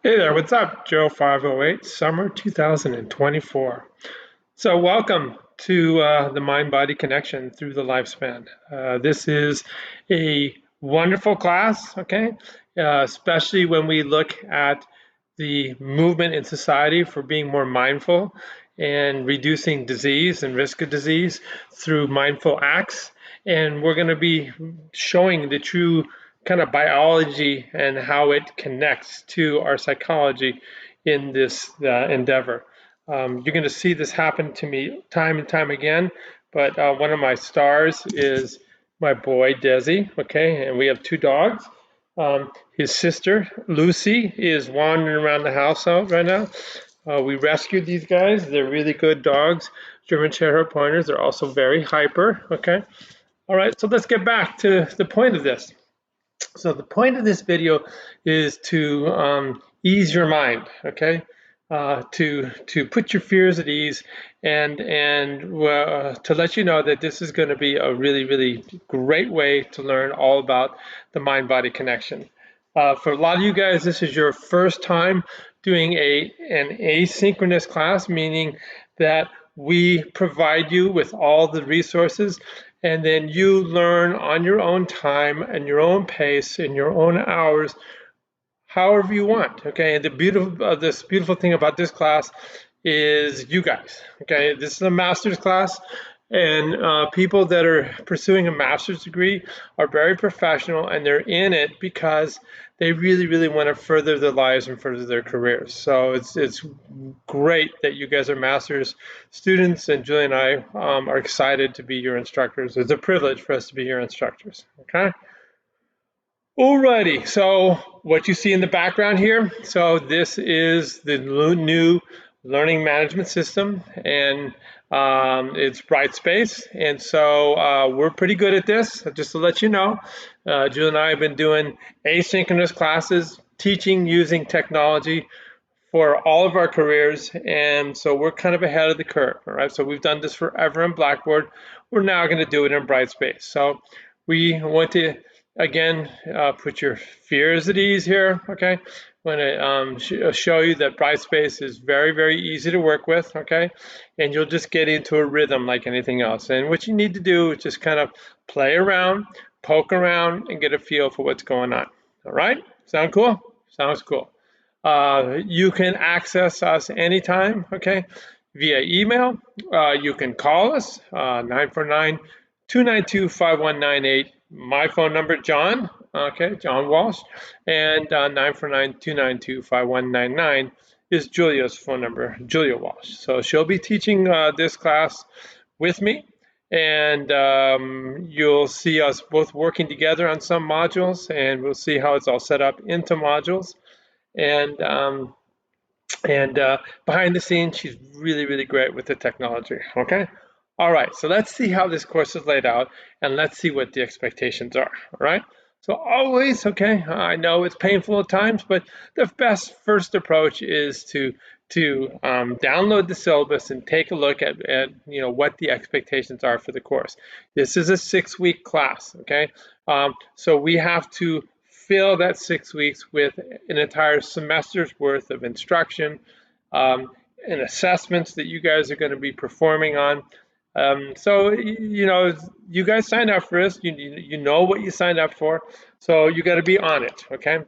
Hey there, what's up? Joe 508, summer 2024. So, welcome to the Mind Body Connection through the lifespan. This is a wonderful class, okay? Especially when we look at the movement in society for being more mindful and reducing disease and risk of disease through mindful acts. And we're going to be showing the true kind of biology and how it connects to our psychology in this endeavor. You're going to see this happen to me time and time again, but one of my stars is my boy Desi, okay, and we have two dogs. His sister Lucy is wandering around the house out right now. We rescued these guys. They're really good dogs, German Shepherd pointers. They're also very hyper, okay. All right, so let's get back to the point of this. So the point of this video is to ease your mind, okay? To put your fears at ease and to let you know that this is going to be a really great way to learn all about the mind-body connection. For a lot of you guys, this is your first time doing an asynchronous class, meaning that we provide you with all the resources and then you learn on your own time and your own pace in your own hours, however you want. Okay, and this beautiful thing about this class is you guys. Okay, this is a master's class, and people that are pursuing a master's degree are very professional, and they're in it because they really want to further their lives and further their careers. So it's great that you guys are master's students, and Julie and I are excited to be your instructors. It's a privilege for us to be your instructors. Okay. Alrighty, so what you see in the background here, so this is the new learning management system, and it's BrightSpace, and so we're pretty good at this, just to let you know. Jill and I have been doing asynchronous classes, teaching using technology for all of our careers, and so we're kind of ahead of the curve, all right? So we've done this forever in Blackboard. We're now going to do it in BrightSpace. So we want to again, put your fears at ease here, okay? I'm going to show you that BrightSpace is very easy to work with, okay? And you'll just get into a rhythm like anything else. And what you need to do is just kind of play around, poke around, and get a feel for what's going on, all right? Sound cool? Sounds cool. You can access us anytime, okay? Via email. You can call us, 949-292-5198. My phone number, John, okay, John Walsh, and 949-292-5199 is Julia's phone number, Julia Walsh. So she'll be teaching this class with me, and you'll see us both working together on some modules, and we'll see how it's all set up into modules. And behind the scenes, she's really great with the technology, okay? All right, so let's see how this course is laid out, and let's see what the expectations are, all right? So always, okay, I know it's painful at times, but the best first approach is to download the syllabus and take a look at what the expectations are for the course. This is a 6-week class, okay? So we have to fill that 6 weeks with an entire semester's worth of instruction and assessments that you guys are going to be performing on. So, you guys signed up for this. You know what you signed up for, so you got to be on it, okay?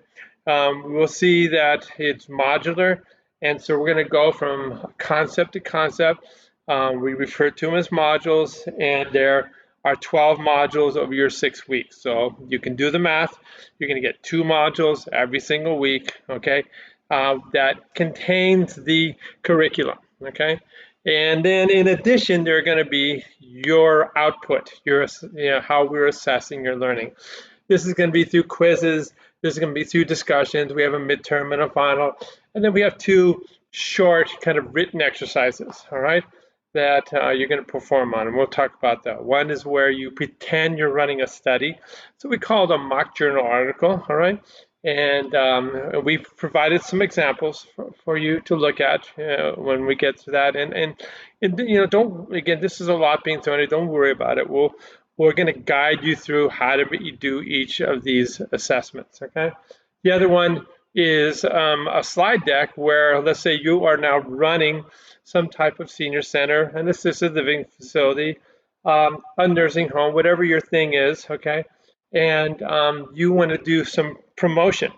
We'll see that it's modular, and so we're going to go from concept to concept. We refer to them as modules, and there are 12 modules over your 6 weeks. So you can do the math. You're going to get 2 modules every single week, okay? That contains the curriculum, okay? And then in addition, there are going to be your output, how we're assessing your learning. This is going to be through quizzes. This is going to be through discussions. We have a midterm and a final. And then we have 2 short kind of written exercises, all right, that you're going to perform on. And we'll talk about that. One is where you pretend you're running a study. So we call it a mock journal article, all right? And we've provided some examples for you to look at when we get to that. And don't, again, this is a lot being thrown at. Don't worry about it. We're going to guide you through how to do each of these assessments, okay? The other one is a slide deck where, let's say, you are now running some type of senior center, an assisted living facility, a nursing home, whatever your thing is, okay? And you want to do some promotion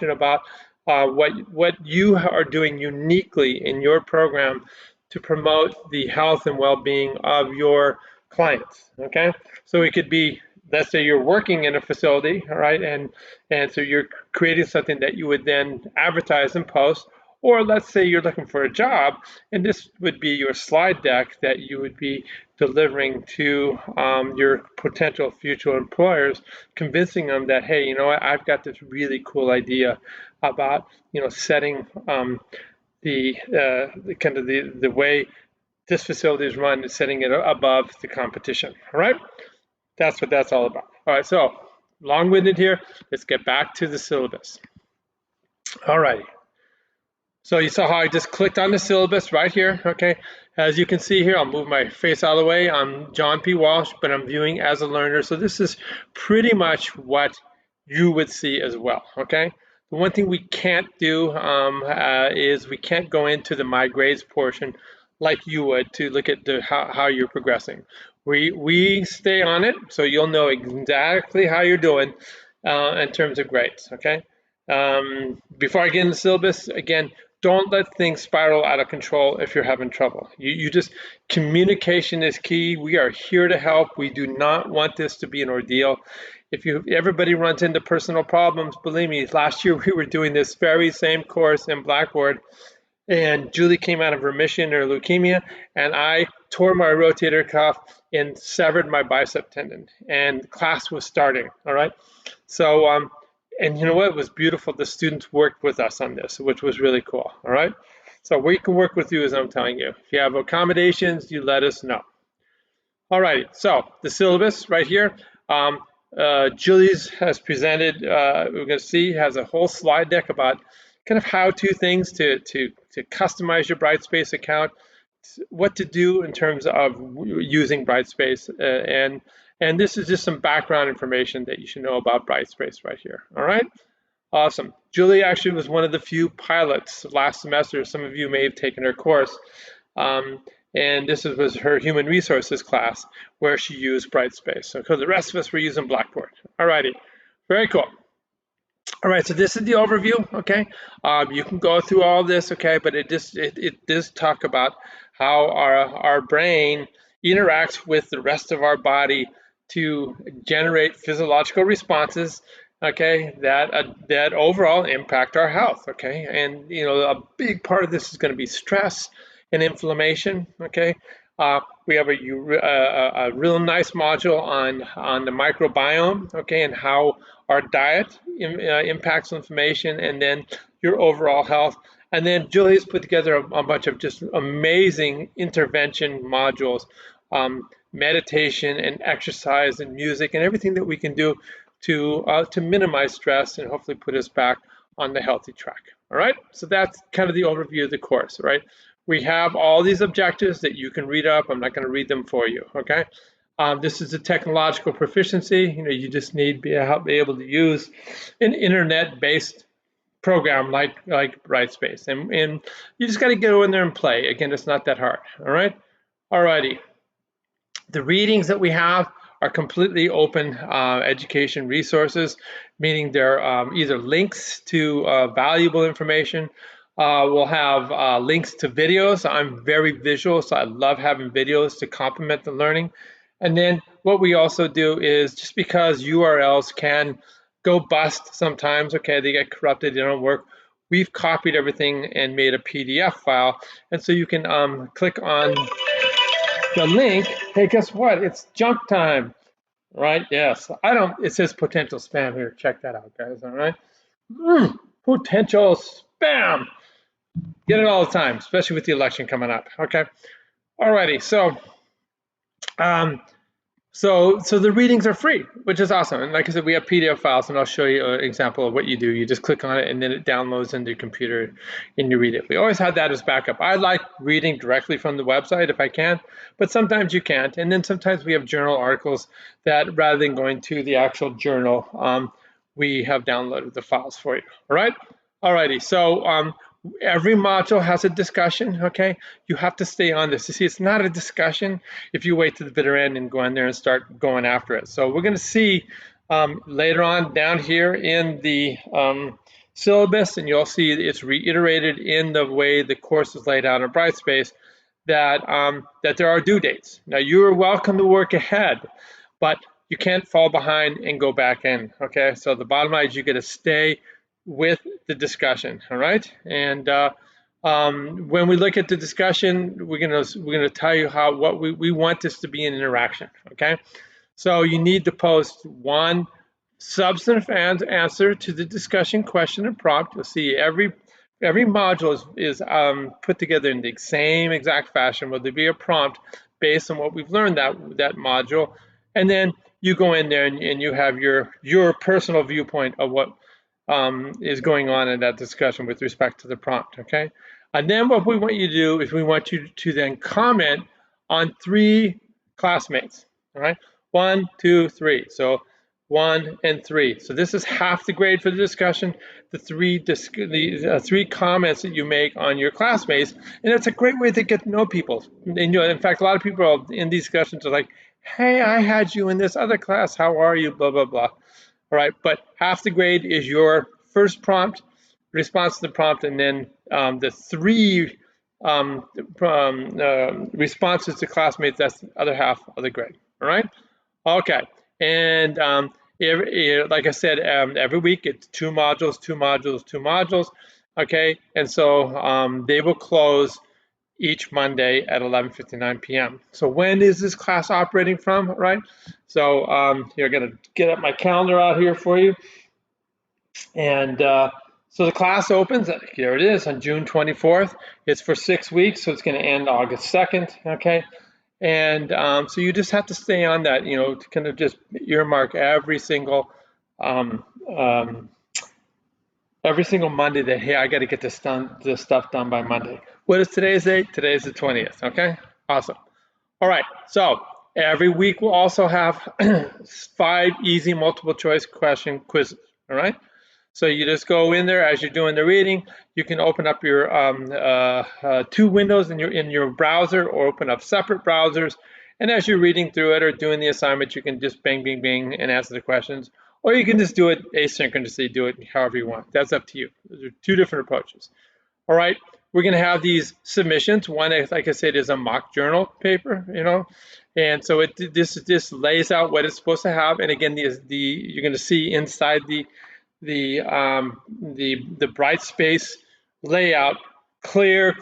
about what you are doing uniquely in your program to promote the health and well-being of your clients, okay? So it could be, let's say you're working in a facility, all right, and so you're creating something that you would then advertise and post, or let's say you're looking for a job, and this would be your slide deck that you would be delivering to your potential future employers, convincing them that, hey, you know what, I've got this really cool idea about, setting the kind of the way this facility is run and setting it above the competition. All right, that's what that's all about. All right, so long-winded here. Let's get back to the syllabus. All right. So you saw how I just clicked on the syllabus right here, okay? As you can see here, I'll move my face out of the way. I'm John P. Walsh, but I'm viewing as a learner. So this is pretty much what you would see as well, okay? The one thing we can't do is we can't go into the My Grades portion like you would to look at how you're progressing. We stay on it, so you'll know exactly how you're doing in terms of grades, okay? Before I get into the syllabus, again, don't let things spiral out of control if you're having trouble. You just, communication is key. We are here to help. We do not want this to be an ordeal. If everybody runs into personal problems, believe me, last year we were doing this very same course in Blackboard, and Julie came out of remission or leukemia, and I tore my rotator cuff and severed my bicep tendon, and class was starting, all right? So, and you know what? It was beautiful. The students worked with us on this, which was really cool. All right. So we can work with you, as I'm telling you. If you have accommodations, you let us know. All right. So the syllabus right here. Julie's has presented. We're going to see has a whole slide deck about kind of how-to things to customize your BrightSpace account, what to do in terms of using BrightSpace, and this is just some background information that you should know about BrightSpace right here. All right, awesome. Julie actually was one of the few pilots last semester. Some of you may have taken her course, and this was her human resources class where she used BrightSpace. So because the rest of us were using Blackboard. All righty, very cool. All right, so this is the overview, okay? You can go through all this, okay, but it does talk about how our brain interacts with the rest of our body to generate physiological responses, okay, that overall impact our health, okay? And, a big part of this is going to be stress and inflammation, okay? We have a real nice module on the microbiome, okay, and how our diet impacts inflammation and then your overall health. And then Julie's put together a bunch of just amazing intervention modules, meditation and exercise and music and everything that we can do to minimize stress and hopefully put us back on the healthy track. All right, so that's kind of the overview of the course, right? We have all these objectives that you can read up. I'm not going to read them for you, okay? This is a technological proficiency. You just need to be able to use an internet-based program like BrightSpace, and you just got to go in there and play. Again, it's not that hard. All right, all righty. The readings that we have are completely open education resources, meaning they're either links to valuable information. We'll have links to videos. I'm very visual, so I love having videos to complement the learning. And then what we also do is, just because URLs can go bust sometimes, okay, they get corrupted, they don't work, we've copied everything and made a PDF file. And so you can click on the link. Hey, guess what? It's junk time, right? Yes. It says potential spam here. Check that out, guys, all right? Potential spam. Get it all the time, especially with the election coming up, okay? Alrighty, so the readings are free, which is awesome. And like I said, we have PDF files, and I'll show you an example of what you do. You just click on it, and then it downloads into your computer, and you read it. We always have that as backup. I like reading directly from the website if I can, but sometimes you can't. And then sometimes we have journal articles that, rather than going to the actual journal, we have downloaded the files for you. All right? Alrighty, so every module has a discussion, okay? You have to stay on this. You see, it's not a discussion if you wait to the bitter end and go in there and start going after it. So we're going to see later on down here in the syllabus, and you'll see it's reiterated in the way the course is laid out in BrightSpace, that, that there are due dates. Now, you are welcome to work ahead, but you can't fall behind and go back in, okay? So the bottom line is you got to stay with the discussion, all right? And when we look at the discussion, we're gonna tell you what we want this to be an interaction, okay? So you need to post one substantive answer to the discussion question and prompt. You'll see every module is put together in the same exact fashion. Will there be a prompt based on what we've learned that module, and then you go in there and you have your personal viewpoint of what is going on in that discussion with respect to the prompt, okay? And then what we want you to do is we want you to then comment on 3 classmates, all right? 1, 2, 3. So 1 and 3. So this is half the grade for the discussion, the three comments that you make on your classmates, and it's a great way to get to know people. And in fact, a lot of people in these discussions are like, hey, I had you in this other class, how are you, blah, blah, blah. All right, but half the grade is your first prompt, response to the prompt, and then the 3 responses to classmates, that's the other half of the grade, all right? Okay, and like I said, every week it's 2 modules, 2 modules, 2 modules, okay? And so they will close each Monday at 11:59 p.m. So when is this class operating from, right? So you're going to get up my calendar out here for you. And so the class opens, here it is, on June 24th. It's for 6 weeks, so it's going to end August 2nd, okay? And so you just have to stay on that, you know, to kind of just earmark every single Monday that, hey, I got to get this stuff done by Monday. What is today's date? Today's the 20th, okay? Awesome. All right, so every week we'll also have 5 easy multiple choice question quizzes, all right? So you just go in there as you're doing the reading. You can open up your 2 windows in your browser, or open up separate browsers. And as you're reading through it or doing the assignment, you can just bang, bang, bang and answer the questions. Or you can just do it asynchronously, do it however you want. That's up to you. Those are 2 different approaches. All right, we're going to have these submissions. One, like I said, is a mock journal paper, you know, and so this lays out what it's supposed to have. And again, you're going to see inside the BrightSpace layout clear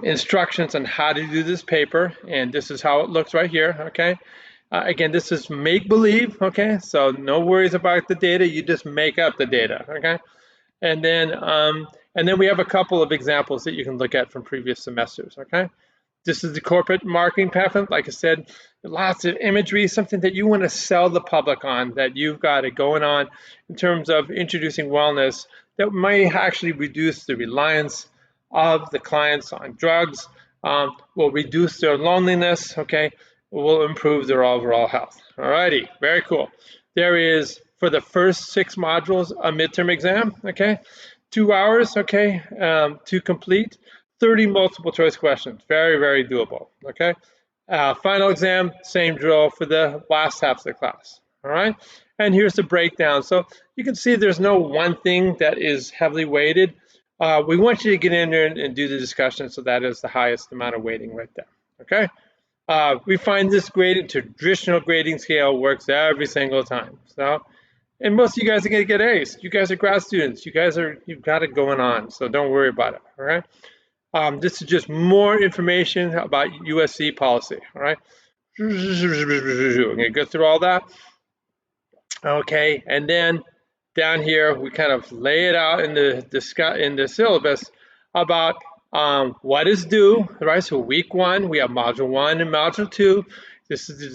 instructions on how to do this paper, and this is how it looks right here, okay? Again, this is make-believe, okay? So no worries about the data, you just make up the data, okay? And then we have a couple of examples that you can look at from previous semesters, okay? This is the corporate marketing pamphlet. Like I said, lots of imagery, something that you want to sell the public on, that you've got it going on in terms of introducing wellness that might actually reduce the reliance of the clients on drugs, will reduce their loneliness, okay, will improve their overall health. All righty, very cool. There is, for the first 6 modules, a midterm exam, okay, 2 hours, okay, to complete. 30 multiple choice questions, very, very doable, okay? Final exam, same drill for the last half of the class, all right? And here's the breakdown. So you can see there's no one thing that is heavily weighted. We want you to get in there and do the discussion, so that is the highest amount of weighting right there, okay? We find this traditional grading scale works every single time. So, and most of you guys are gonna get A's. You guys are grad students. You've got it going on, so don't worry about it, all right? This is just more information about USC policy, all right? I'm gonna go through all that. Okay, and then down here, we kind of lay it out in the syllabus about what is due, right? So week 1, we have module 1 and module 2. This is the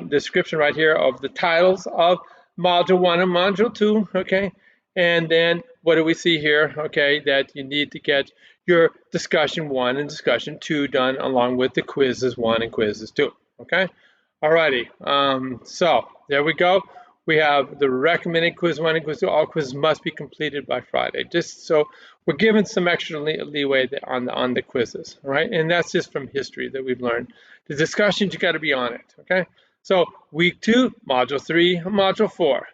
description right here of the titles of module 1 and module 2, okay? And then what do we see here? Okay, that you need to get your discussion 1 and discussion 2 done along with the quizzes 1 and quizzes 2, okay? Alrighty, so there we go. We have the recommended quiz 1 and quiz 2. All quizzes must be completed by Friday. Just so we're given some extra leeway on the quizzes, all right? And that's just from history that we've learned. The discussions, you got to be on it, okay? So week 2, module 3, module 4.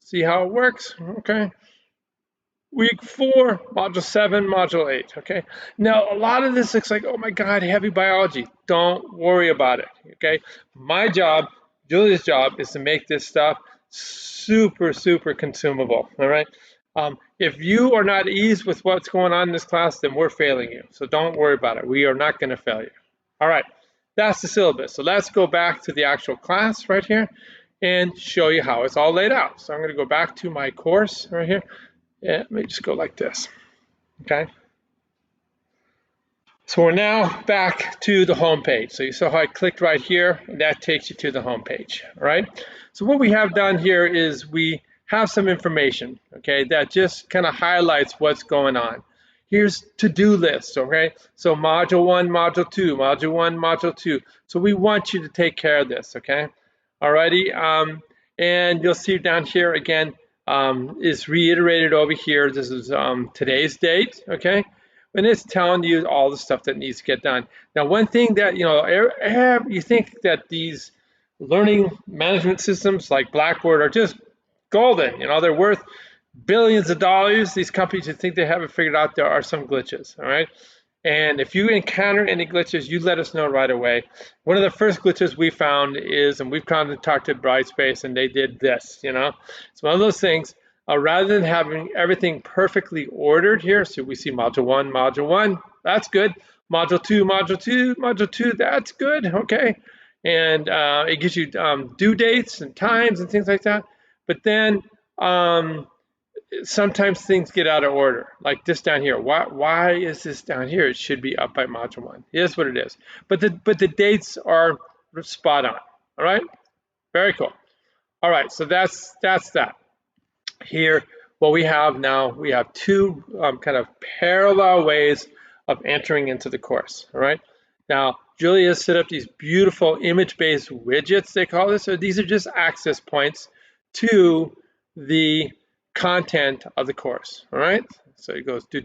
See how it works, okay? Week 4, module 7, module 8, okay? Now, a lot of this looks like, oh my God, heavy biology. Don't worry about it, okay? My job, Julia's job, is to make this stuff super, super consumable, all right? If you are not eased with what's going on in this class, then we're failing you. So don't worry about it. We are not going to fail you. All right, that's the syllabus. So let's go back to the actual class right here and show you how it's all laid out. So I'm going to go back to my course right here. Yeah, let me just go like this, okay? So we're now back to the home page. So you saw how I clicked right here, and that takes you to the home page, all right? So what we have done here is we have some information, okay, that just kind of highlights what's going on. Here's to-do lists, okay? So module 1, module 2, module 1, module 2. So we want you to take care of this, okay? Alrighty, and you'll see down here again, is reiterated over here. This is today's date, okay? And it's telling you all the stuff that needs to get done. Now, one thing that, you think that these learning management systems like Blackboard are just golden. They're worth billions of dollars. These companies who think they have it figured out, there are some glitches, all right? And if you encounter any glitches, you let us know right away. One of the first glitches we found is, and we've kind of talked to BrightSpace, and they did this, It's one of those things, rather than having everything perfectly ordered here, so we see module 1, that's good. Module 2, module 2, module 2, that's good, okay. And it gives you due dates and times and things like that. But then sometimes things get out of order, like this down here. Why is this down here? It should be up by module 1. It is what it is. But the dates are spot on. All right, very cool. All right, so that's that. Here, what we have now, we have two kind of parallel ways of entering into the course. All right. Now, Julia set up these beautiful image-based widgets, they call this. So these are just access points to the content of the course, all right? So it goes do,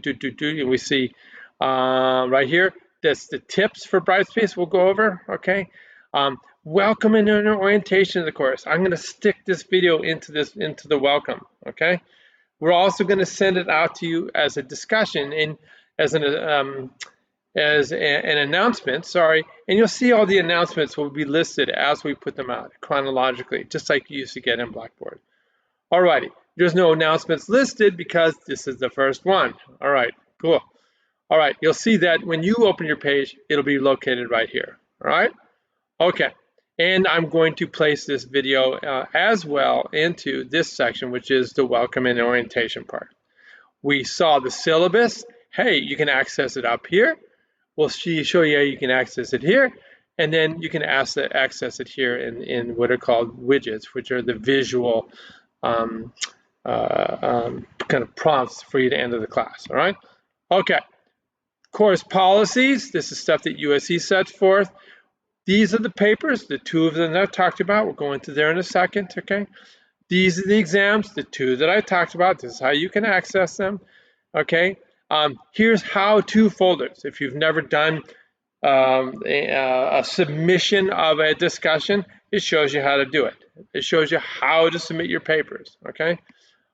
and we see right here, that's the tips for BrightSpace we'll go over, okay? Welcome and orientation of the course. I'm gonna stick this video into the welcome, okay? We're also gonna send it out to you as a discussion and as an announcement, and you'll see all the announcements will be listed as we put them out chronologically, just like you used to get in Blackboard. Alrighty, there's no announcements listed because this is the first one. All right, cool. All right, you'll see that when you open your page, it'll be located right here. All right, okay. And I'm going to place this video as well into this section, which is the welcome and orientation part. We saw the syllabus. Hey, you can access it up here. We'll show you how you can access it here. And then you can access it here in what are called widgets, which are the visual kind of prompts for you to enter the class, all right? Okay, course policies, this is stuff that USC sets forth. These are the papers, the two of them that I talked about. We'll go into there in a second, okay? These are the exams, the two that I talked about. This is how you can access them, okay? Here's how-to folders. If you've never done a submission of a discussion, it shows you how to do it. It shows you how to submit your papers, okay?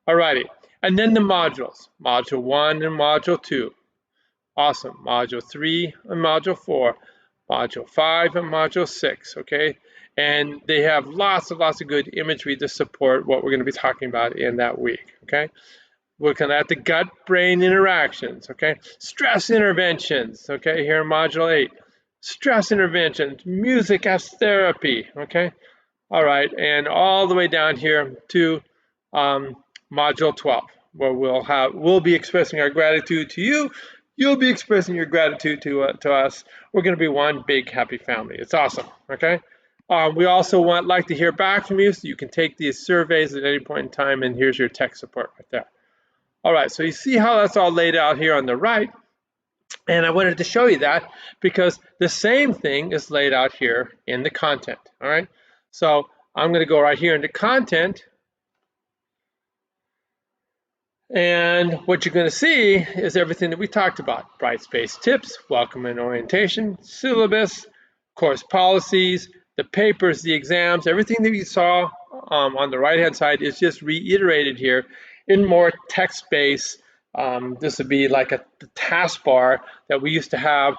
Alrighty, and then the modules, module 1 and module 2. Awesome, module 3 and module 4, module 5 and module 6, okay? And they have lots of good imagery to support what we're gonna be talking about in that week, okay? We're looking at the gut-brain interactions, okay? Stress interventions, okay, here in module 8. Stress interventions, music as therapy, okay? All right, and all the way down here to module 12, where we'll be expressing our gratitude to you. You'll be expressing your gratitude to us. We're going to be one big happy family. It's awesome, okay? We also like to hear back from you, so you can take these surveys at any point in time, and here's your tech support right there. All right, so you see how that's all laid out here on the right, and I wanted to show you that because the same thing is laid out here in the content, all right? So I'm going to go right here into content. And what you're going to see is everything that we talked about: BrightSpace tips, welcome and orientation, syllabus, course policies, the papers, the exams, everything that you saw on the right-hand side is just reiterated here in more text-based. This would be like the taskbar that we used to have.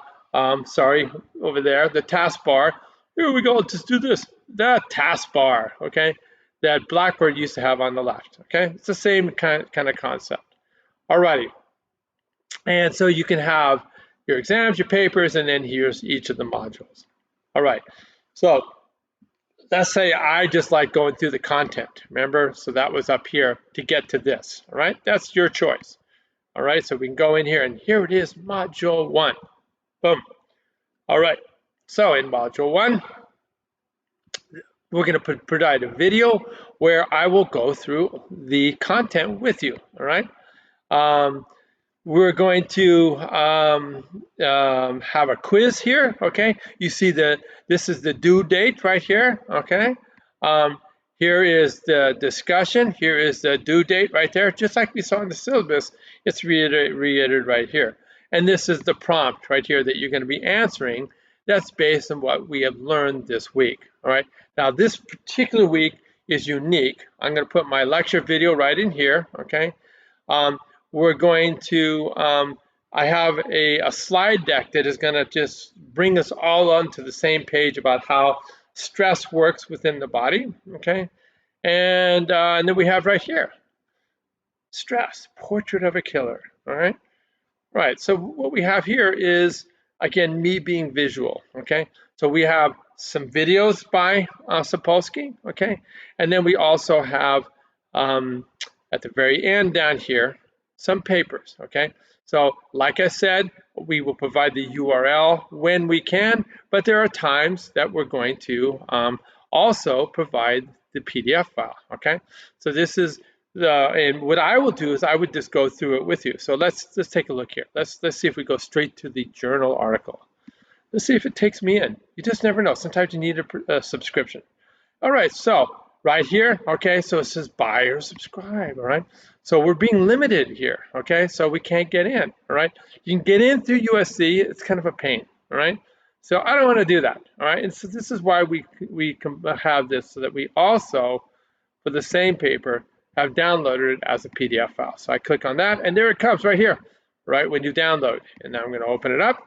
Sorry, over there, the taskbar. Here we go, just do this. The taskbar, okay? That Blackboard used to have on the left, okay? It's the same kind of concept. Alrighty, and so you can have your exams, your papers, and then here's each of the modules. All right, so let's say I just like going through the content, remember? So that was up here to get to this, all right? That's your choice. All right, so we can go in here, and here it is, module 1. Boom. All right, so in module 1, we're going to provide a video where I will go through the content with you, all right? We're going to have a quiz here, okay? You see this is the due date right here, okay? Here is the discussion. Here is the due date right there. Just like we saw in the syllabus, it's reiterated right here. And this is the prompt right here that you're going to be answering. That's based on what we have learned this week, all right? Now, this particular week is unique. I'm going to put my lecture video right in here, okay? We're going to, I have a slide deck that is going to just bring us all onto the same page about how stress works within the body, okay? And then we have right here, stress, portrait of a killer, all right? Right, so what we have here is, again, me being visual, okay? So we have some videos by Sapolsky, okay? And then we also have, at the very end down here, some papers, okay? So like I said, we will provide the URL when we can, but there are times that we're going to also provide the PDF file, okay? So this is and what I will do is I would just go through it with you. So let's take a look here. Let's see if we go straight to the journal article. Let's see if it takes me in. You just never know. Sometimes you need a subscription. All right, so right here, okay, so it says buy or subscribe, all right? So we're being limited here, okay? So we can't get in, all right? You can get in through USC. It's kind of a pain, all right? So I don't want to do that, all right? And so this is why we can have this, so that we also, for the same paper, have downloaded it as a PDF file. So I click on that, and there it comes right here, right, when you download. And now I'm going to open it up.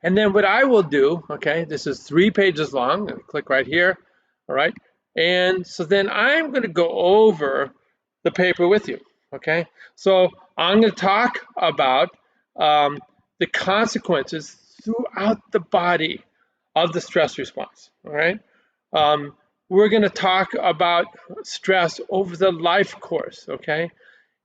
And then what I will do, okay, this is 3 pages long. I'll click right here, all right? And so then I'm going to go over the paper with you, okay? So I'm going to talk about the consequences throughout the body of the stress response, all right? We're going to talk about stress over the life course, okay?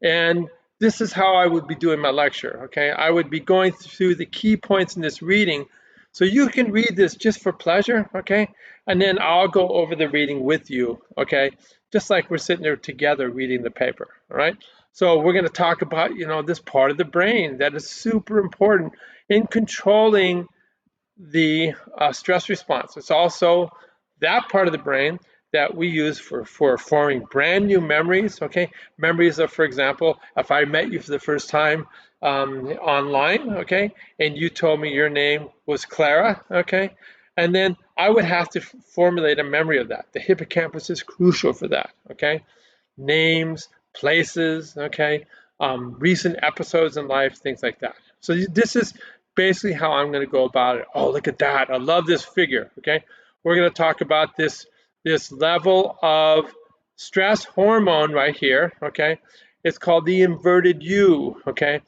And this is how I would be doing my lecture, okay? I would be going through the key points in this reading, so you can read this just for pleasure, okay? And then I'll go over the reading with you, okay? Just like we're sitting there together reading the paper, all right? So we're going to talk about, you know, this part of the brain that is super important in controlling the stress response. It's also that part of the brain that we use for forming brand new memories, okay? Memories of, for example, if I met you for the first time online, okay, and you told me your name was Clara, okay, and then I would have to formulate a memory of that. The hippocampus is crucial for that, okay? Names, places, okay, recent episodes in life, things like that. So this is basically how I'm going to go about it. Oh, look at that. I love this figure, okay? We're going to talk about this level of stress hormone right here, okay? It's called the inverted U, okay?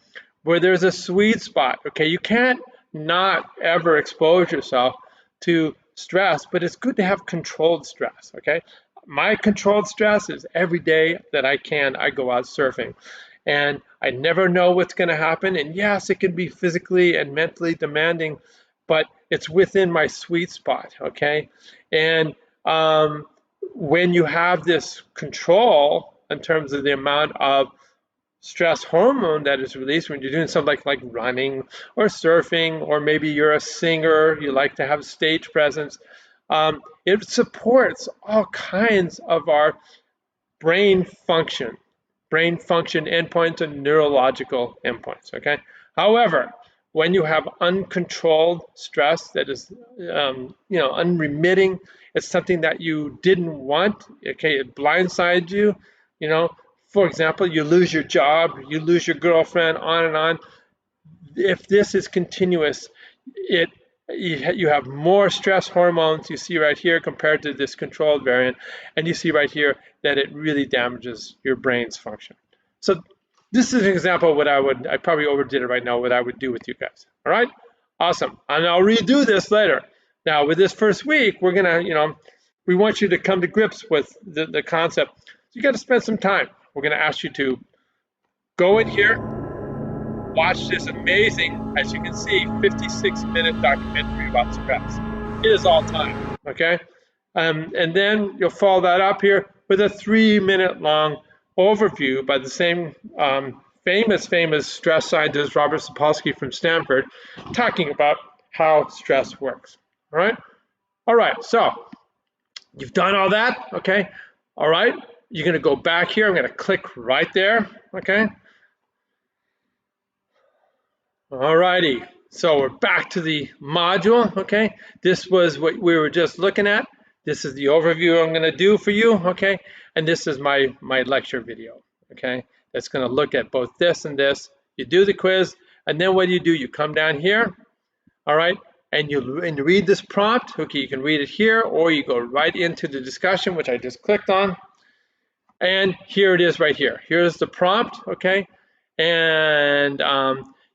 Where there's a sweet spot, okay? You can't not ever expose yourself to stress, but it's good to have controlled stress, okay? My controlled stress is every day that I can, I go out surfing. And I never know what's going to happen. And yes, it can be physically and mentally demanding, but it's within my sweet spot, okay? And when you have this control in terms of the amount of stress hormone that is released when you're doing something like running or surfing, or maybe you're a singer, you like to have stage presence, It supports all kinds of our brain function, endpoints and neurological endpoints, okay? However, when you have uncontrolled stress that is, unremitting, it's something that you didn't want, okay? It blindsides you, you know, for example, you lose your job, you lose your girlfriend, on and on. If this is continuous, you have more stress hormones you see right here compared to this controlled variant, and you see right here that it really damages your brain's function. So this is an example of what I probably overdid it right now, what I would do with you guys. All right, awesome. And I'll redo this later. Now with this first week, we're gonna, we want you to come to grips with the concept. You got to spend some time. We're gonna ask you to go in here, watch this amazing, as you can see, 56-minute documentary about stress. It is all time, okay? And then you'll follow that up here with a 3-minute long overview by the same famous stress scientist, Robert Sapolsky from Stanford, talking about how stress works, all right? All right, so you've done all that, okay? All right, you're gonna go back here. I'm gonna click right there, okay? All righty, so we're back to the module, okay? This was what we were just looking at. This is the overview I'm gonna do for you, okay? And this is my lecture video, okay? That's gonna look at both this and this. You do the quiz, and then what do? You come down here, all right? And you read this prompt, okay? You can read it here, or you go right into the discussion, which I just clicked on. And here it is right here. Here's the prompt, okay? And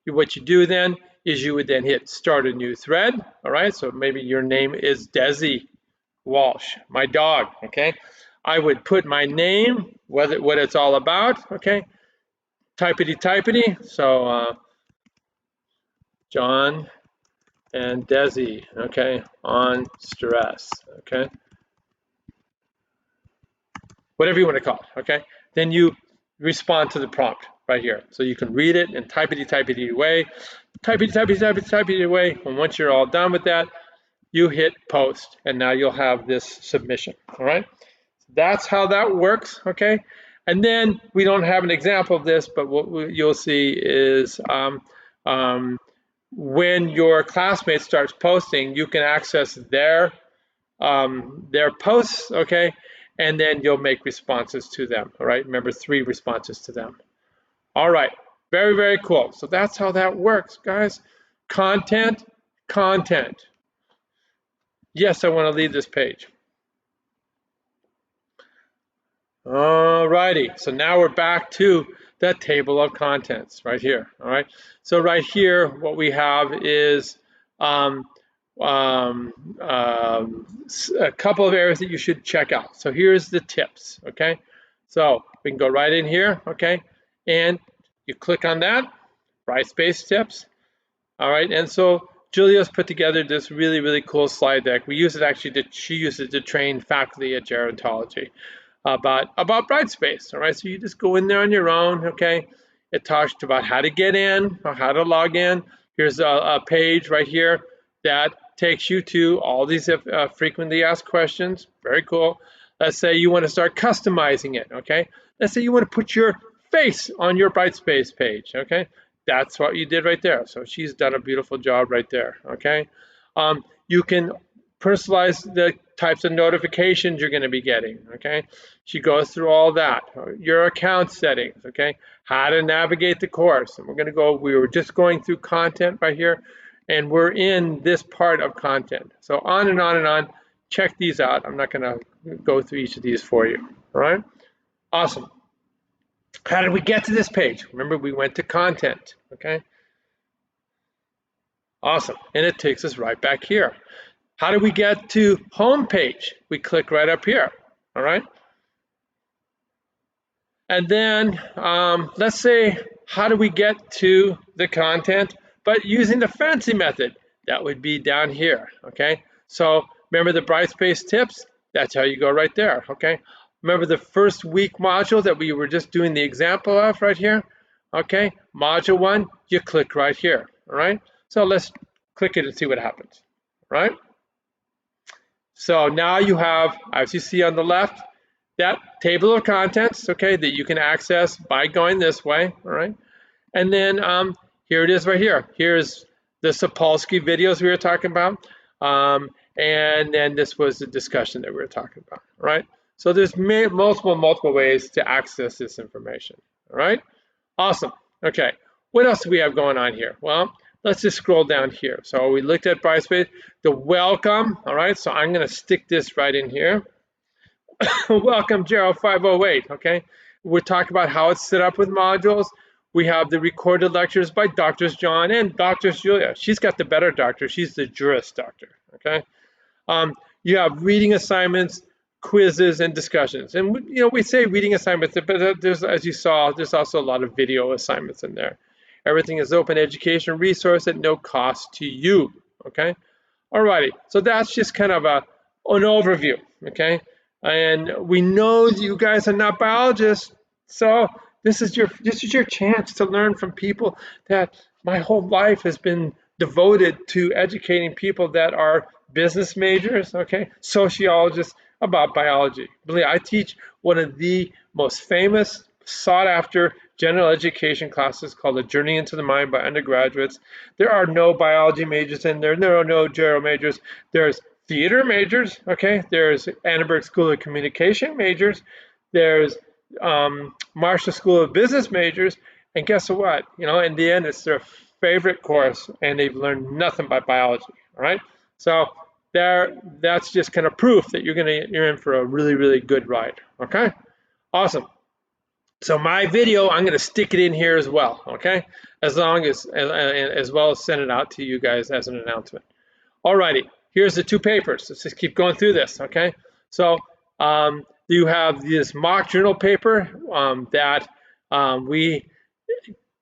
what you do then is you would then hit start a new thread, all right? So maybe your name is Desi Walsh, my dog, okay? I would put my name, what it's all about, okay? Typity, so John and Desi, okay, on stress, okay? Whatever you want to call it, okay? Then you respond to the prompt right here. So you can read it and typity away, typity away. And once you're all done with that, you hit post, and now you'll have this submission, all right? That's how that works, okay? And then we don't have an example of this, but what you'll see is when your classmate starts posting, you can access their posts, okay? And then you'll make responses to them, all right? Remember, 3 responses to them. All right, very cool. So that's how that works, guys. Content. Yes, I want to leave this page. All righty, so now we're back to that table of contents right here, all right? So right here, what we have is a couple of areas that you should check out. So here's the tips, okay? So we can go right in here, okay? And you click on that, BrightSpace tips, all right? And so Julia's put together this really cool slide deck. We use it actually she used it to train faculty at gerontology about BrightSpace, all right? So you just go in there on your own, okay? It talks about how to get in, or how to log in. Here's a page right here that takes you to all these frequently asked questions. Very cool. Let's say you want to start customizing it, okay? Let's say you want to put your face on your BrightSpace page, okay? That's what you did right there. So she's done a beautiful job right there, okay? You can personalize the types of notifications you're going to be getting, okay? She goes through all that. Your account settings, okay? How to navigate the course. And we were just going through content right here, and we're in this part of content. So on and on and on. Check these out. I'm not going to go through each of these for you, all right? Awesome. How did we get to this page? Remember, we went to content, okay? Awesome, and it takes us right back here. How do we get to home page? We click right up here, all right? And then let's say, how do we get to the content, but using the fancy method? That would be down here, okay? So remember the BrightSpace tips? That's how you go right there, okay? Remember the first week module that we were just doing the example of right here? Okay, module 1, you click right here, all right? So let's click it and see what happens, right? So now you have, as you see on the left, that table of contents, okay, that you can access by going this way, all right? And then here it is right here. Here's the Sapolsky videos we were talking about. And then this was the discussion that we were talking about, all right? So there's multiple ways to access this information, all right? Awesome. Okay, what else do we have going on here? Well, let's just scroll down here. So we looked at BrightSpace, the welcome, all right? So I'm gonna stick this right in here. Welcome, GERO 508, okay? We're talking about how it's set up with modules. We have the recorded lectures by Drs. John and Drs. Julia. She's got the better doctor. She's the jurist doctor, okay? You have reading assignments, quizzes, and discussions. And you know, we say reading assignments, but there's, as you saw, there's also a lot of video assignments in there. Everything is open education resource at no cost to you, okay? Alrighty, so that's just kind of an overview, okay? And we know that you guys are not biologists, so this is your chance to learn from people that my whole life has been devoted to educating people that are business majors, okay, sociologists about biology. Believe I teach one of the most famous, sought after general education classes called A Journey into the Mind by undergraduates. There are no biology majors in there. There are no GERO majors. There's theater majors, okay? There's Annenberg School of Communication majors. There's Marshall School of Business majors. And guess what? You know, in the end, it's their favorite course, and they've learned nothing but biology, all right? So that's just kind of proof that you're in for a really, really good ride, okay? Awesome. So my video, I'm going to stick it in here as well, okay? As well as send it out to you guys as an announcement. Alrighty, here's the two papers. Let's just keep going through this, okay? So you have this mock journal paper that we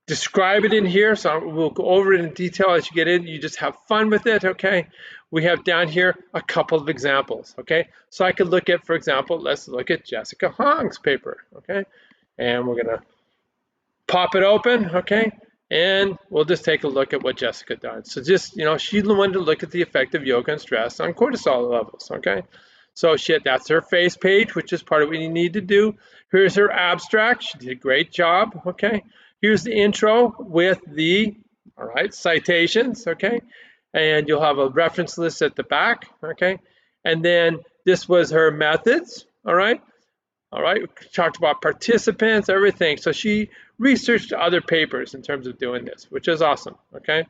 describe it in here. So we'll go over it in detail as you get in. You just have fun with it, okay? We have down here a couple of examples, okay? So I could look at, for example, let's look at Jessica Hong's paper, okay? And we're gonna pop it open, okay? And we'll just take a look at what Jessica did. So just, you know, she wanted to look at the effect of yoga and stress on cortisol levels, okay? So that's her face page, which is part of what you need to do. Here's her abstract. She did a great job, okay? Here's the intro with the, all right, citations, okay? And you'll have a reference list at the back, okay? And then this was her methods, all right? All right, we talked about participants, everything. So she researched other papers in terms of doing this, which is awesome, okay?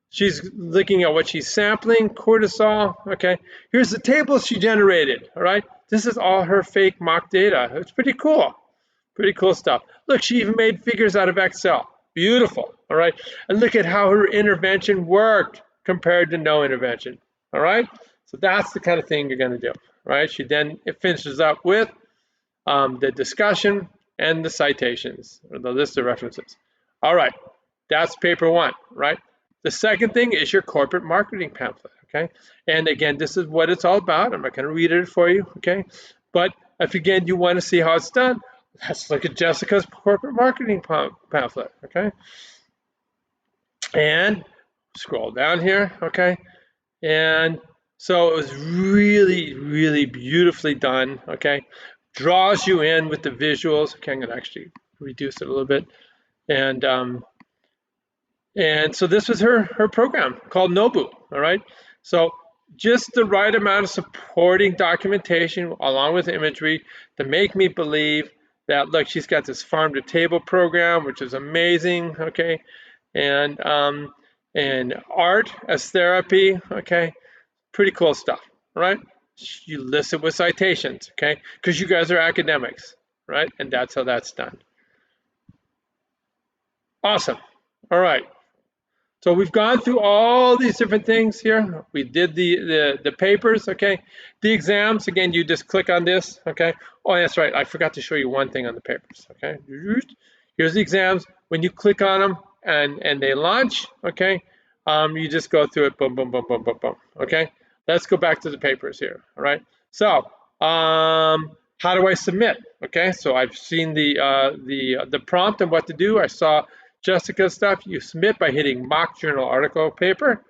She's looking at what she's sampling, cortisol, okay? Here's the table she generated, all right? This is all her fake mock data. It's pretty cool stuff. Look, she even made figures out of Excel. Beautiful, all right? And look at how her intervention worked compared to no intervention, all right? So that's the kind of thing you're gonna do, right? It finishes up with the discussion and the citations, or the list of references. All right, that's paper one, right? The second thing is your corporate marketing pamphlet, okay? And again, this is what it's all about. I'm not gonna read it for you, okay? But if again, you wanna see how it's done, let's look at Jessica's corporate marketing pamphlet, okay? And scroll down here, okay? And so it was really, really beautifully done, okay? Draws you in with the visuals. Okay, I'm gonna actually reduce it a little bit. And so this was her program called Nobu, all right? So just the right amount of supporting documentation along with imagery to make me believe that, look, she's got this farm to table program, which is amazing, okay? And art as therapy, okay? Pretty cool stuff, right? You list it with citations, okay? Because you guys are academics, right? And that's how that's done. Awesome. All right. So we've gone through all these different things here. We did the papers, okay? The exams, again, you just click on this, okay? Oh, that's right. I forgot to show you one thing on the papers, okay? Here's the exams. When you click on them and they launch, okay? You just go through it, boom, boom, boom, boom, boom, boom, okay? Let's go back to the papers here, all right? So, how do I submit? Okay, so I've seen the prompt and what to do. I saw Jessica's stuff. You submit by hitting mock journal article paper.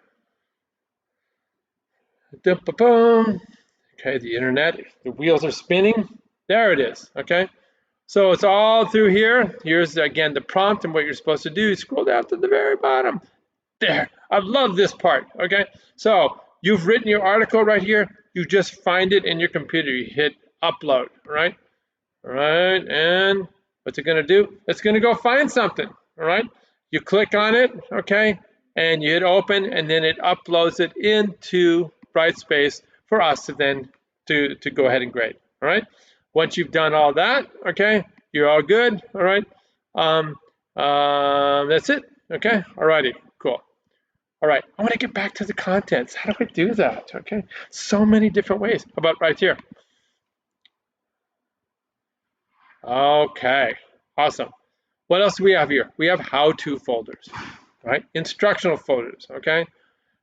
Boom. Okay, the internet, the wheels are spinning. There it is, okay? So it's all through here. Here's, again, the prompt and what you're supposed to do. Scroll down to the very bottom. There, I love this part, okay? So you've written your article right here. You just find it in your computer. You hit upload, right? All right, and what's it gonna do? It's gonna go find something, all right? You click on it, okay, and you hit open, and then it uploads it into BrightSpace for us to then to go ahead and grade, all right? Once you've done all that, okay, you're all good, all right? That's it, okay? All righty, cool. All right, I want to get back to the contents. How do I do that, okay? So many different ways. How about right here? Okay, awesome. What else do we have here? We have how-to folders, right? Instructional folders, okay?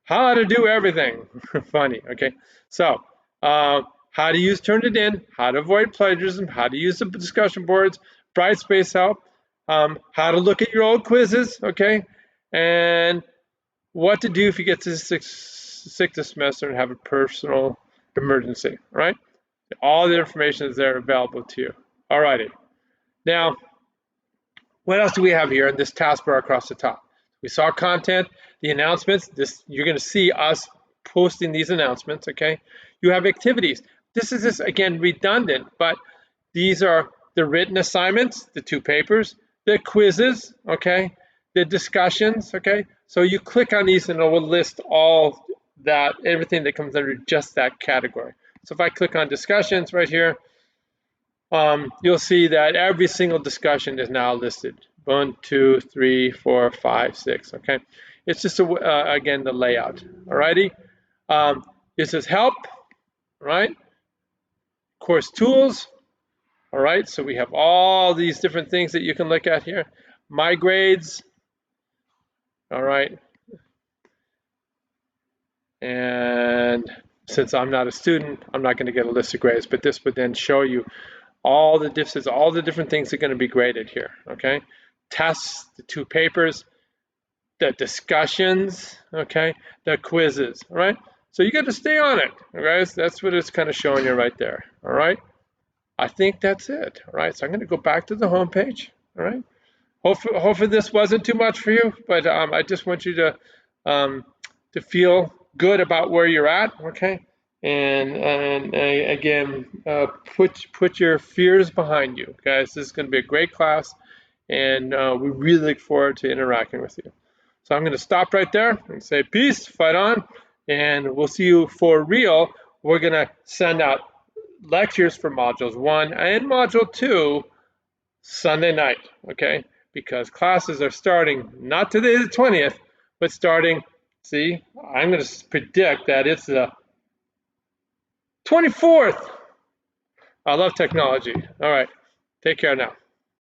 How to do everything. Funny, okay? So, how to use Turnitin, how to avoid plagiarism, how to use the discussion boards, BrightSpace help, how to look at your old quizzes, okay? And what to do if you get sick this semester and have a personal emergency, right? All the information is there available to you. All righty. Now, what else do we have here in this taskbar across the top? We saw content, the announcements. You're going to see us posting these announcements, okay? You have activities. This is just, again, redundant, but these are the written assignments, the 2 papers, the quizzes, okay? The discussions, okay? So you click on these and it will list all that, everything that comes under just that category. So if I click on discussions right here, you'll see that every single discussion is now listed. 1, 2, 3, 4, 5, 6. Okay, it's just again the layout. Alrighty. This is help, right? Course tools. All right. So we have all these different things that you can look at here. My grades. All right. And since I'm not a student, I'm not going to get a list of grades, but this would then show you all the different things are going to be graded here, okay? Tests, the 2 papers, the discussions, okay? The quizzes, all right? So you got to stay on it, all right? So that's what it's kind of showing you right there, all right? I think that's it, all right? So I'm going to go back to the home page, all right? Hopefully this wasn't too much for you, but I just want you to feel good about where you're at, okay? And again, put your fears behind you, guys. This is going to be a great class, and we really look forward to interacting with you. So I'm going to stop right there and say peace, fight on, and we'll see you for real. We're going to send out lectures for modules 1 and module 2 Sunday night, okay? Because classes are starting not today the 20th, but starting, see, I'm going to predict that it's the 24th. I love technology. All right, take care now.